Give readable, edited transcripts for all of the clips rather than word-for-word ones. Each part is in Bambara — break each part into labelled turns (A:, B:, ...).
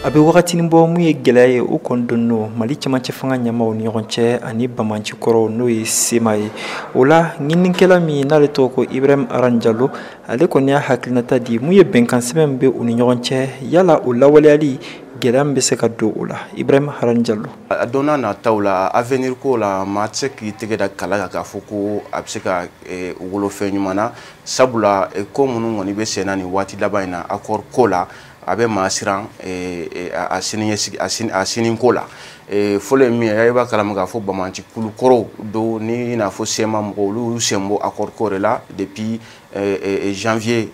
A: a bɛ wagatinin bɔ mun ye gɛlɛya ye o kɔni dɔnn'o Mali cɛmancɛ fanga ɲɛmaaw ni ɲɔgɔn cɛ ani Bamanci kɔrɔw n'o ye SEMA ye. O la ɲininikɛla min n'ale tɔgɔ ko Ibrahim Aran Jallo ale kɔni y'a hakilinata di mun ye bɛnkan sɛbɛn bɛ u ni ɲɔgɔn cɛ yala o lawaleyali gɛlɛya min bɛ se ka don o la. Ibrahim Aran Jallo
B: a don n'a nataw la avenir ko la maa tɛ se k'i tɛgɛ da kala kan k'a fɔ ko a bɛ se ka wolo fɛn ɲuman na sabula ko minnu kɔni bɛ senna nin waati laban in na accord ko la a bɛ maa siran a sini ko la fɔlɔ ye min ye a b'a kalama k'a fɔ Bamanci kulu kɔrɔw do ni n'a fɔ SEMA mɔgɔw olu y'u sen bɔ accord ko de la depuis janvier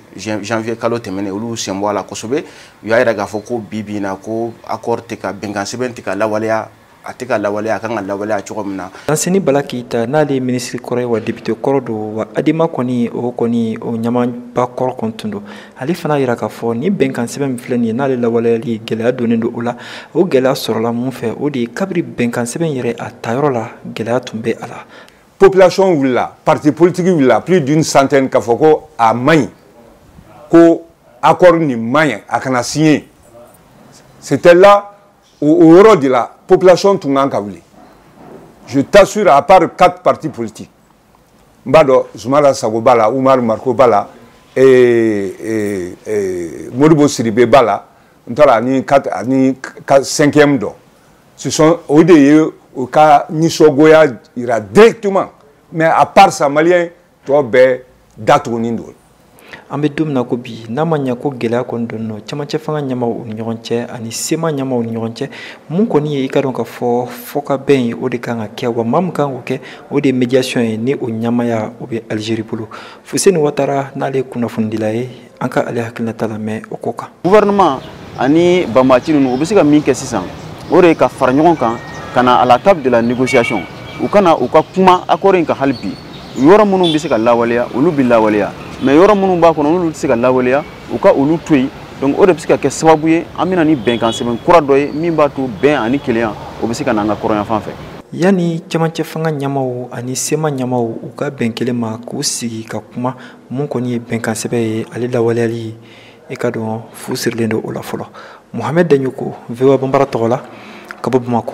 B: kalo tɛmɛnen olu y'u sen bɔ a la kosɛbɛ u y'a jira k'a fɔ ko bi in na ko accord tɛ ka bɛnkan sɛbɛn tɛ ka lawaleya a tɛ ka lawaleya a kan ka lawaleya cogo min na. Lansini
A: Bala Keita n'ale ye ministre kɔrɔ ye wa député kɔrɔ don wa Adima kɔni o ɲamaba kɔrɔ kɔni tun don ale fana yira k'a fɔ ni bɛnkan sɛbɛn min filɛ nin ye n'ale lawaleyali gɛlɛya donnen don o la o gɛlɛya sɔrɔla mun fɛ o de ye kabiri bɛnkan sɛbɛn yɛrɛ a tayɔrɔ la gɛlɛya tun bɛ a la.
C: Population wulila parti politique wulila plus d'une centaine k'a fɔ ko a man ɲi ko accord nin man ɲi a kana signer c'était là au yɔrɔ de la population tun kan ka wuli. Je t'assure à part 4 partis politiques n b'a dɔn Zumana Sago b'a la Umaru Mariko b'a la Modibo Sidibe b'a la n taara ani 5e dɔ ce sont o de ye o ka nisɔngoya yira directement mais à part ça malien tɔ bɛɛ datugunin don.
A: An bɛ don min na ko bi n'a ma ɲɛ ko gɛlɛya kɔni donn'o cɛmancɛ fanga ɲɛmaaw ni ɲɔgɔn cɛ ani SEMA ɲɛmaaw ni ɲɔgɔn cɛ mun kɔni ye i ka dɔn ka fɔ fɔka bɛn ye o de kan ka kɛ wa maa min kan k'o kɛ o de ye médiation ye ni o ɲamaya o bɛ Algérie bolo. Fuseni Watara n'ale ye kunnafonidila ye an ka ale hakilinata lamɛn o ko kan.
D: Gouvernement ani Bamanci ninnu u bɛ se ka min kɛ sisan o de ye ka fara ɲɔgɔn kan ka na à la table de la négociation u kana u ka kuma accord in kan hali bi yɔrɔ minnu bɛ se ka lawaleya olu bɛ lawaleya mais yɔrɔ minnu b'a kɔnɔ olu tɛ se ka lawaleya u ka olu to yen donc o de bɛ se ka kɛ sababu ye an bɛna ni bɛnkan sɛbɛn kura dɔ ye min b'a to bɛn ani kelenya o bɛ se ka na an ka kɔrɔnya fan fɛ.
A: Yani cɛmancɛ fanga ɲɛmaaw ani SEMA ɲɛmaaw u ka bɛn kelen ma k'u sigi ka kuma mun kɔni ye bɛnkan sɛbɛn ye ale lawaleyali ye i ka dɔn fu sirilen don o la fɔlɔ. Mohamed Daɲoko VOA Banbara tɔgɔ la ka bɔ Bamako.